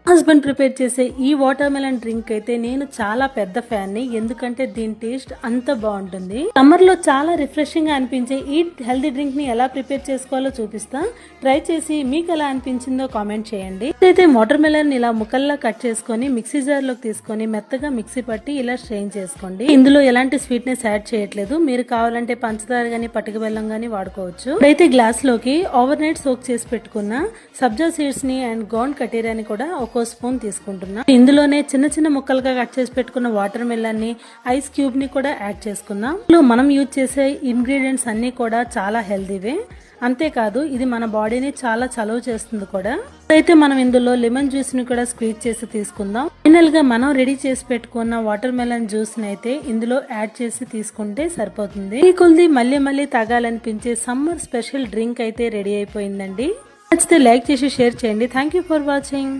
Husband prepare చేసే ఈ water melon drink అయితే నేను చాలా పెద్ద ఫ్యాన్ ని, ఎందుకంటే దీని టేస్ట్ అంత బాగుంటుంది. సమ్మర్ లో చాలా రిఫ్రెషింగ్ గా అనిపించే ఈ హెల్దీ డ్రింక్ ని ఎలా ప్రిపేర్ చేసుకోవాలో చూపిస్తా. ట్రై చేసి మీకు ఎలా అనిపించిందో కామెంట్ చేయండి. అయితే వాటర్ మెలన్ ఇలా ముక్కల్లా కట్ చేసుకొని మిక్సీ జార్ లోకి తీసుకొని మెత్తగా మిక్సీ పట్టి ఇలా స్ట్రెయిన్ చేసుకోండి. ఇందులో ఎలాంటి స్వీట్నెస్ యాడ్ చేయట్లేదు. మీరు కావాలంటే పంచదార గానీ పటిక బెల్లం గానీ వాడుకోవచ్చు. అయితే గ్లాస్ లోకి ఓవర్ నైట్ సోక్ చేసి పెట్టుకున్న సబ్జా సీడ్స్ ని అండ్ గోండ్ కటీరాని కూడా ఒక స్పూన్ తీసుకుంటున్నా. ఇందులోనే చిన్న చిన్న ముక్కలుగా కట్ చేసి పెట్టుకున్న వాటర్ మెలన్ ని, ఐస్ క్యూబ్ ని కూడా యాడ్ చేసుకుందాం. మనం యూజ్ చేసే ఇంగ్రీడియంట్స్ అన్ని కూడా చాలా హెల్దీవే. అంతేకాదు ఇది మన బాడీని చాలా చలువ చేస్తుంది కూడా. అయితే మనం ఇందులో లెమన్ జ్యూస్ ని కూడా స్క్వీజ్ చేసి తీసుకుందాం. ఫైనల్ గా మనం రెడీ చేసి పెట్టుకున్న వాటర్ మెలన్ జ్యూస్ ని అయితే ఇందులో యాడ్ చేసి తీసుకుంటే సరిపోతుంది. ఈ కొద్ది మళ్ళీ మళ్ళీ తాగాలనిపించే సమ్మర్ స్పెషల్ డ్రింక్ అయితే రెడీ అయిపోయిందండి. నచ్చితే లైక్ చేసి షేర్ చేయండి. Thank you for watching.